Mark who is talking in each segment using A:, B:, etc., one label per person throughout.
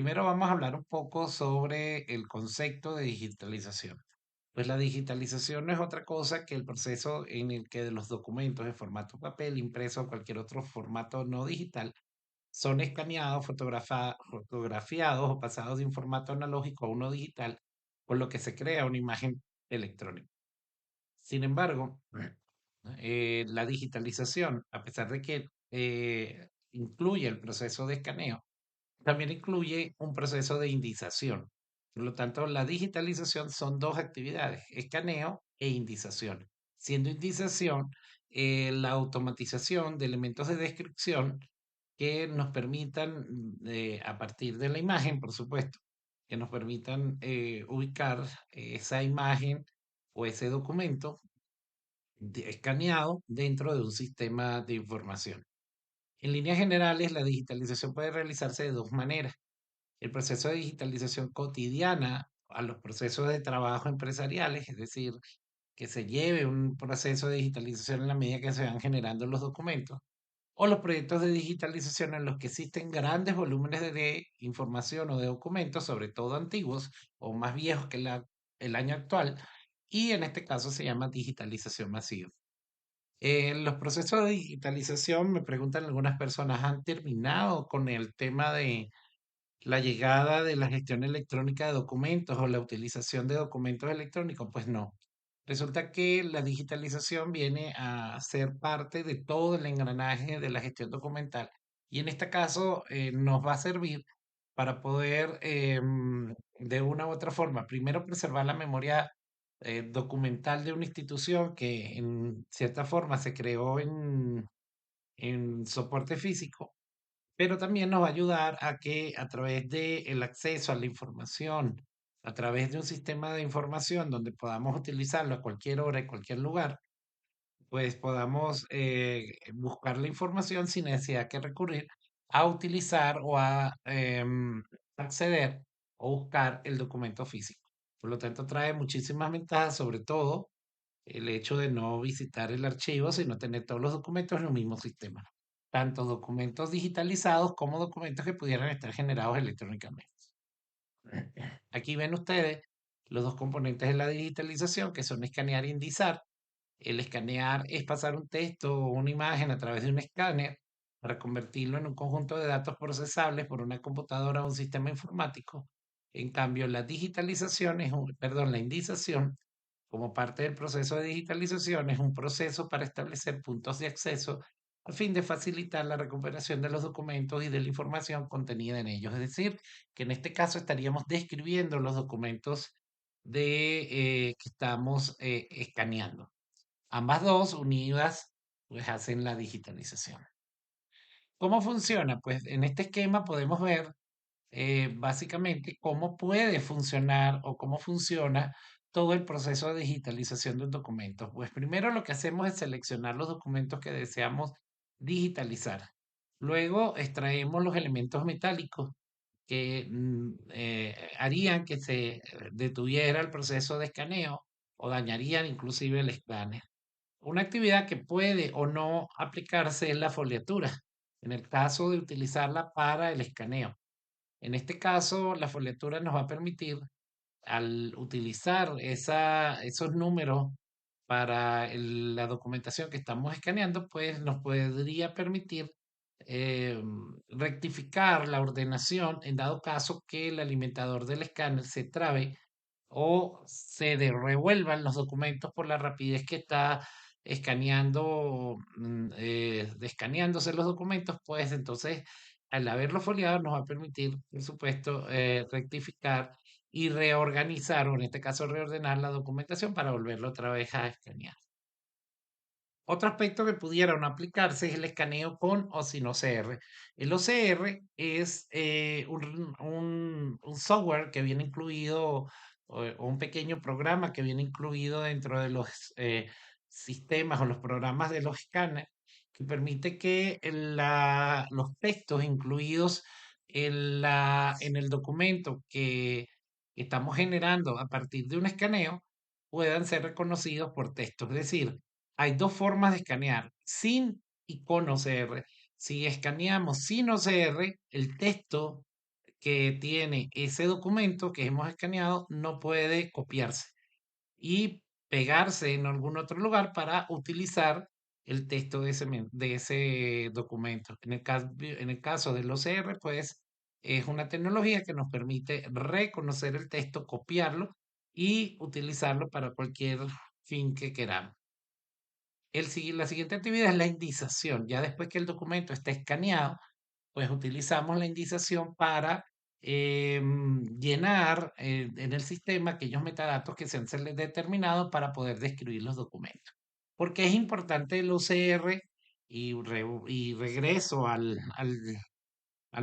A: Primero vamos a hablar un poco sobre el concepto de digitalización. Pues la digitalización no es otra cosa que el proceso en el que los documentos en formato papel, impreso o cualquier otro formato no digital son escaneados, fotografiados o pasados de un formato analógico a uno digital, con lo que se crea una imagen electrónica. Sin embargo, la digitalización, a pesar de que incluye el proceso de escaneo, también incluye un proceso de indización. Por lo tanto, la digitalización son dos actividades, escaneo e indización. Siendo indización la automatización de elementos de descripción que nos permitan, a partir de la imagen, por supuesto, que nos permitan ubicar esa imagen o ese documento escaneado dentro de un sistema de información. En líneas generales, la digitalización puede realizarse de dos maneras: el proceso de digitalización cotidiana a los procesos de trabajo empresariales, es decir, que se lleve un proceso de digitalización en la medida que se van generando los documentos, o los proyectos de digitalización en los que existen grandes volúmenes de información o de documentos, sobre todo antiguos o más viejos que el año actual, y en este caso se llama digitalización masiva. Los procesos de digitalización, me preguntan algunas personas, ¿han terminado con el tema de la llegada de la gestión electrónica de documentos o la utilización de documentos electrónicos? Pues no. Resulta que la digitalización viene a ser parte de todo el engranaje de la gestión documental y en este caso nos va a servir para poder de una u otra forma, primero preservar la memoria documental de una institución que en cierta forma se creó en soporte físico, pero también nos va a ayudar a que a través del acceso a la información, a través de un sistema de información donde podamos utilizarlo a cualquier hora y cualquier lugar, pues podamos buscar la información sin necesidad que recurrir a utilizar o a acceder o buscar el documento físico. Por lo tanto, trae muchísimas ventajas, sobre todo el hecho de no visitar el archivo, sino tener todos los documentos en un mismo sistema, tanto documentos digitalizados como documentos que pudieran estar generados electrónicamente. Aquí ven ustedes los dos componentes de la digitalización, que son escanear e indizar. El escanear es pasar un texto o una imagen a través de un escáner para convertirlo en un conjunto de datos procesables por una computadora o un sistema informático. En cambio, la digitalización perdón, la indización, como parte del proceso de digitalización, es un proceso para establecer puntos de acceso a fin de facilitar la recuperación de los documentos y de la información contenida en ellos. Es decir, que en este caso estaríamos describiendo los documentos que estamos escaneando. Ambas dos unidas pues hacen la digitalización. ¿Cómo funciona? Pues en este esquema podemos ver básicamente cómo puede funcionar o cómo funciona todo el proceso de digitalización de un documento. Pues primero lo que hacemos es seleccionar los documentos que deseamos digitalizar. Luego extraemos los elementos metálicos que harían que se detuviera el proceso de escaneo o dañarían inclusive el escáner. Una actividad que puede o no aplicarse es la foliatura, en el caso de utilizarla para el escaneo. En este caso, la foliatura nos va a permitir, al utilizar esos números para la documentación que estamos escaneando, pues nos podría permitir rectificar la ordenación en dado caso que el alimentador del escáner se trabe o se revuelvan los documentos por la rapidez que está escaneándose los documentos, pues entonces al haberlo foliado nos va a permitir, por supuesto, rectificar y reorganizar, o en este caso reordenar la documentación para volverlo otra vez a escanear. Otro aspecto que pudiera no aplicarse es el escaneo con o sin OCR. El OCR es un software que viene incluido, o un pequeño programa que viene incluido dentro de los sistemas o los programas de los escáneres, que permite que los textos incluidos en el documento que estamos generando a partir de un escaneo puedan ser reconocidos por texto. Es decir, hay dos formas de escanear, sin y con OCR. Si escaneamos sin OCR, el texto que tiene ese documento que hemos escaneado no puede copiarse y pegarse en algún otro lugar para utilizar el texto de ese documento. En el caso del OCR, pues es una tecnología que nos permite reconocer el texto, copiarlo y utilizarlo para cualquier fin que queramos. La siguiente actividad es la indización. Ya después que el documento está escaneado, pues utilizamos la indización para llenar en el sistema aquellos metadatos que se han determinado para poder describir los documentos. Porque es importante el OCR y regreso al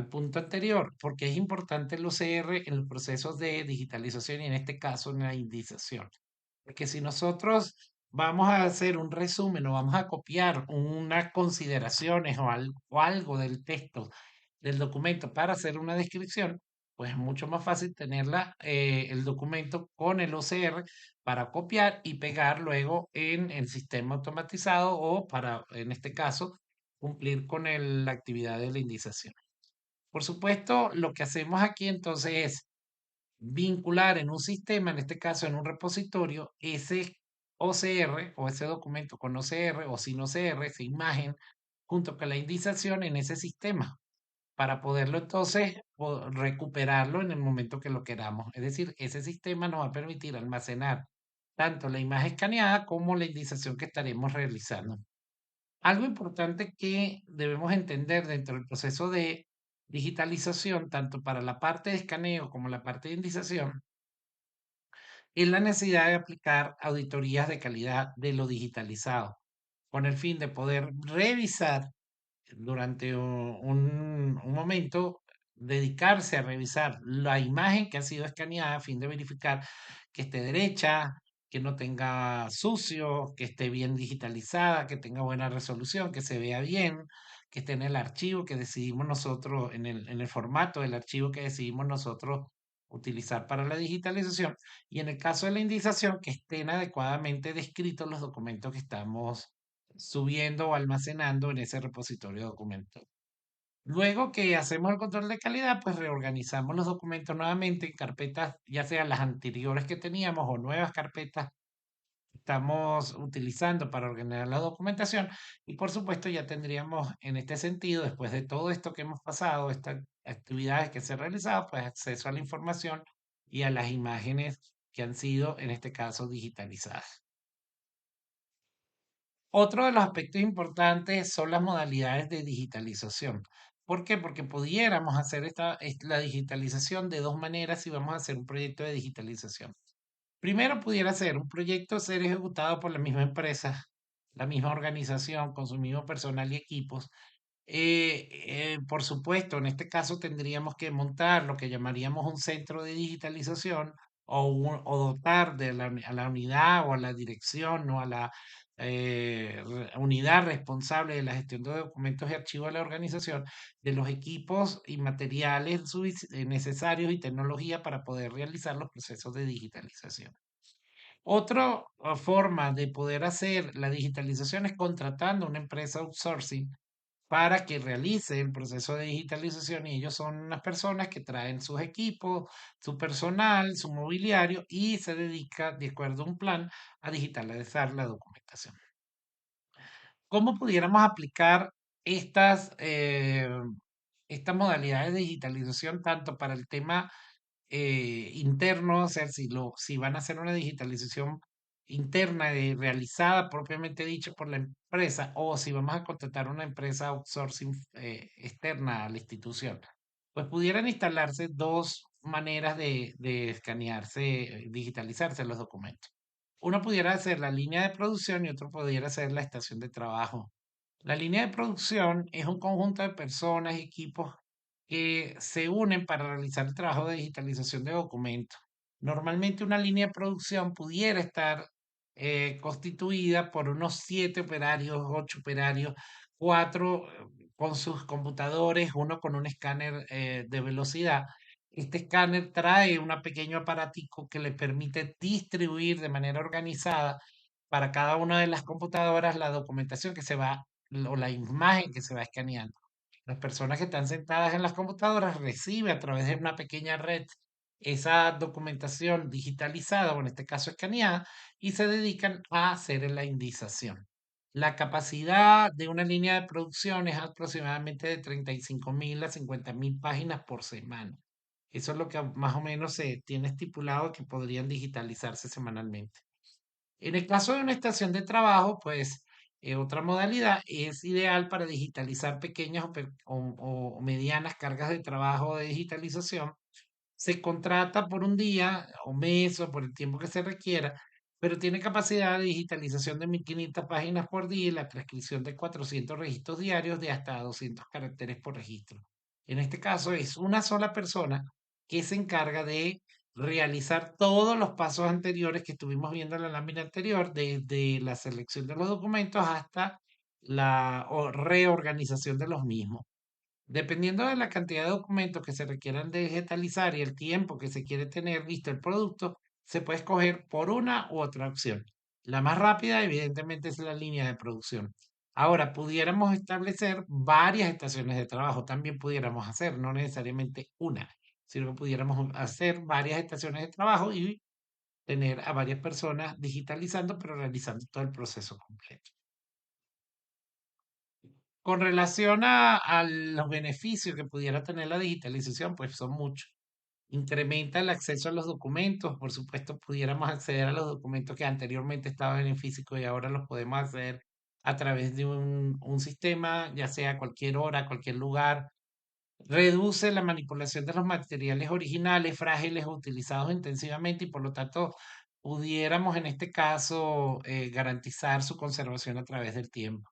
A: punto anterior, porque es importante el OCR en los procesos de digitalización y en este caso en la indización. Porque si nosotros vamos a hacer un resumen o vamos a copiar unas consideraciones o algo del texto del documento para hacer una descripción, pues es mucho más fácil tenerla, el documento con el OCR para copiar y pegar luego en el sistema automatizado o para, en este caso, cumplir con la actividad de la indización. Por supuesto, lo que hacemos aquí entonces es vincular en un sistema, en este caso en un repositorio, ese OCR o ese documento con OCR o sin OCR, esa imagen, junto con la indización en ese sistema, para poderlo entonces recuperarlo en el momento que lo queramos. Es decir, ese sistema nos va a permitir almacenar tanto la imagen escaneada como la indización que estaremos realizando. Algo importante que debemos entender dentro del proceso de digitalización, tanto para la parte de escaneo como la parte de indización, es la necesidad de aplicar auditorías de calidad de lo digitalizado, con el fin de poder revisar durante un momento, dedicarse a revisar la imagen que ha sido escaneada a fin de verificar que esté derecha, que no tenga sucio, que esté bien digitalizada, que tenga buena resolución, que se vea bien, que esté en el archivo que decidimos nosotros, en el formato del archivo que decidimos nosotros utilizar para la digitalización. Y en el caso de la indización, que estén adecuadamente descritos los documentos que estamos subiendo o almacenando en ese repositorio de documentos. Luego que hacemos el control de calidad, pues reorganizamos los documentos nuevamente en carpetas, ya sean las anteriores que teníamos o nuevas carpetas que estamos utilizando para organizar la documentación. Y por supuesto ya tendríamos en este sentido, después de todo esto que hemos pasado, estas actividades que se han realizado, pues acceso a la información y a las imágenes que han sido, en este caso, digitalizadas. Otro de los aspectos importantes son las modalidades de digitalización. ¿Por qué? Porque pudiéramos hacer la digitalización de dos maneras si vamos a hacer un proyecto de digitalización. Primero, pudiera ser un proyecto ser ejecutado por la misma empresa, la misma organización, con su mismo personal y equipos, por supuesto, en este caso tendríamos que montar lo que llamaríamos un centro de digitalización o dotar a la unidad o a la dirección o a la unidad responsable de la gestión de documentos y archivos de la organización de los equipos y materiales necesarios y tecnología para poder realizar los procesos de digitalización. Otra forma de poder hacer la digitalización es contratando una empresa outsourcing para que realice el proceso de digitalización y ellos son unas personas que traen sus equipos, su personal, su mobiliario y se dedica, de acuerdo a un plan, a digitalizar la documentación. ¿Cómo pudiéramos aplicar estas modalidades de digitalización tanto para el tema interno, o sea, si van a hacer una digitalización interna realizada propiamente dicho por la empresa o si vamos a contratar una empresa outsourcing externa a la institución? Pues pudieran instalarse dos maneras de escanearse, digitalizarse los documentos. Uno pudiera ser la línea de producción y otro pudiera ser la estación de trabajo. La línea de producción es un conjunto de personas y equipos que se unen para realizar el trabajo de digitalización de documentos. Normalmente una línea de producción pudiera estar constituida por unos 7 operarios, 8 operarios, cuatro con sus computadores, uno con un escáner de velocidad. Este escáner trae un pequeño aparatico que le permite distribuir de manera organizada para cada una de las computadoras la documentación que se va o la imagen que se va escaneando. Las personas que están sentadas en las computadoras reciben a través de una pequeña red esa documentación digitalizada, o en este caso escaneada, y se dedican a hacer la indización. La capacidad de una línea de producción es aproximadamente de 35.000 a 50.000 páginas por semana. Eso es lo que más o menos se tiene estipulado que podrían digitalizarse semanalmente. En el caso de una estación de trabajo, pues otra modalidad es ideal para digitalizar pequeñas o medianas cargas de trabajo de digitalización. Se contrata por un día o mes o por el tiempo que se requiera, pero tiene capacidad de digitalización de 1.500 páginas por día y la transcripción de 400 registros diarios de hasta 200 caracteres por registro. En este caso es una sola persona que se encarga de realizar todos los pasos anteriores que estuvimos viendo en la lámina anterior, desde la selección de los documentos hasta la reorganización de los mismos. Dependiendo de la cantidad de documentos que se requieran de digitalizar y el tiempo que se quiere tener visto el producto, se puede escoger por una u otra opción. La más rápida, evidentemente, es la línea de producción. Ahora, pudiéramos establecer varias estaciones de trabajo, también pudiéramos hacer, no necesariamente una, sino que pudiéramos hacer varias estaciones de trabajo y tener a varias personas digitalizando, pero realizando todo el proceso completo. Con relación a los beneficios que pudiera tener la digitalización, pues son muchos. Incrementa el acceso a los documentos, por supuesto, pudiéramos acceder a los documentos que anteriormente estaban en físico y ahora los podemos acceder a través de un sistema, ya sea a cualquier hora, a cualquier lugar. Reduce la manipulación de los materiales originales, frágiles o utilizados intensivamente y por lo tanto pudiéramos en este caso garantizar su conservación a través del tiempo.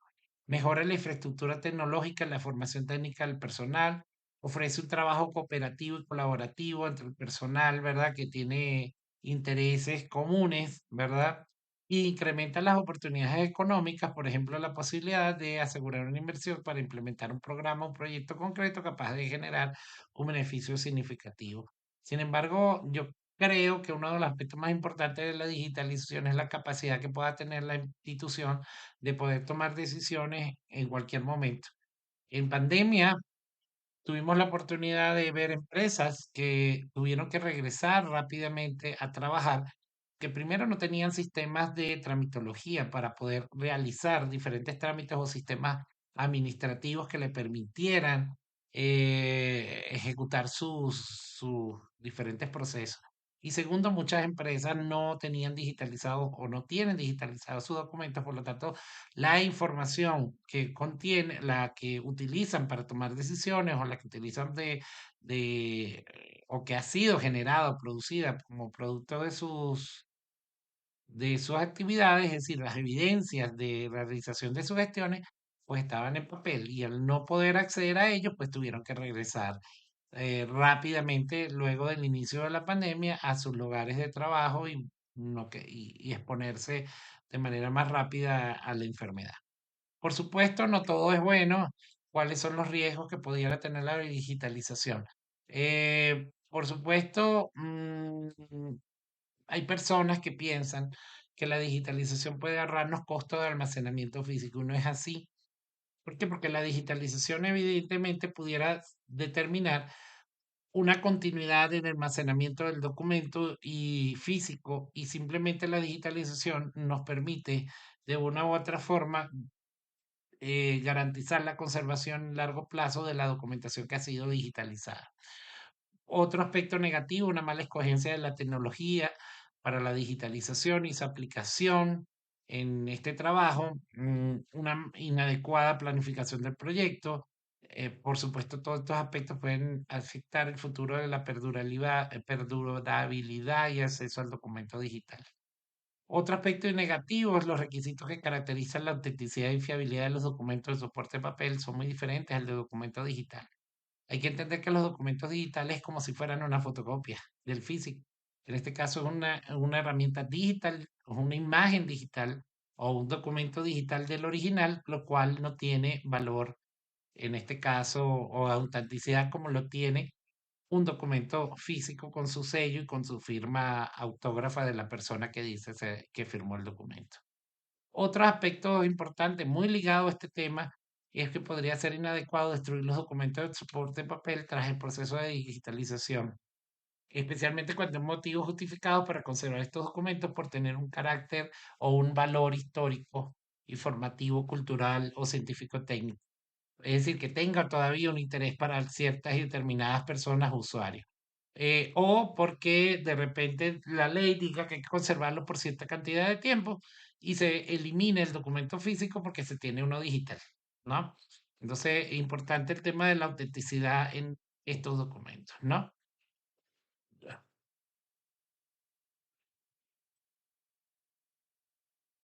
A: Mejora la infraestructura tecnológica, la formación técnica del personal, ofrece un trabajo cooperativo y colaborativo entre el personal, ¿verdad? Que tiene intereses comunes, ¿verdad? Y incrementa las oportunidades económicas, por ejemplo, la posibilidad de asegurar una inversión para implementar un programa, un proyecto concreto capaz de generar un beneficio significativo. Sin embargo, yo creo que uno de los aspectos más importantes de la digitalización es la capacidad que pueda tener la institución de poder tomar decisiones en cualquier momento. En pandemia tuvimos la oportunidad de ver empresas que tuvieron que regresar rápidamente a trabajar, que primero no tenían sistemas de tramitología para poder realizar diferentes trámites o sistemas administrativos que le permitieran ejecutar sus diferentes procesos. Y segundo, muchas empresas no tenían digitalizado o no tienen digitalizados sus documentos, por lo tanto, la información que contiene, la que utilizan para tomar decisiones o la que utilizan o que ha sido generada o producida como producto de sus actividades, es decir, las evidencias de realización de sus gestiones, pues estaban en papel y al no poder acceder a ellos, pues tuvieron que regresar rápidamente luego del inicio de la pandemia a sus lugares de trabajo y exponerse de manera más rápida a la enfermedad. Por supuesto, no todo es bueno. ¿Cuáles son los riesgos que pudiera tener la digitalización? Por supuesto, hay personas que piensan que la digitalización puede agarrarnos costos de almacenamiento físico y no es así. ¿Por qué? Porque la digitalización evidentemente pudiera determinar una continuidad en el almacenamiento del documento y físico y simplemente la digitalización nos permite de una u otra forma garantizar la conservación a largo plazo de la documentación que ha sido digitalizada. Otro aspecto negativo, una mala escogencia de la tecnología para la digitalización y su aplicación en este trabajo, una inadecuada planificación del proyecto. Por supuesto, todos estos aspectos pueden afectar el futuro de la perdurabilidad y acceso al documento digital. Otro aspecto negativo es los requisitos que caracterizan la autenticidad y fiabilidad de los documentos de soporte de papel son muy diferentes al de documento digital. Hay que entender que los documentos digitales es como si fueran una fotocopia del físico. En este caso es una herramienta digital, es una imagen digital o un documento digital del original, lo cual no tiene valor en este caso o autenticidad como lo tiene un documento físico con su sello y con su firma autógrafa de la persona que dice que firmó el documento. Otro aspecto importante, muy ligado a este tema, es que podría ser inadecuado destruir los documentos de soporte en papel tras el proceso de digitalización, especialmente cuando hay motivos justificados para conservar estos documentos por tener un carácter o un valor histórico, informativo, cultural o científico técnico. Es decir, que tenga todavía un interés para ciertas y determinadas personas o usuarios. O porque de repente la ley diga que hay que conservarlo por cierta cantidad de tiempo y se elimine el documento físico porque se tiene uno digital, ¿no? Entonces, es importante el tema de la autenticidad en estos documentos, ¿no?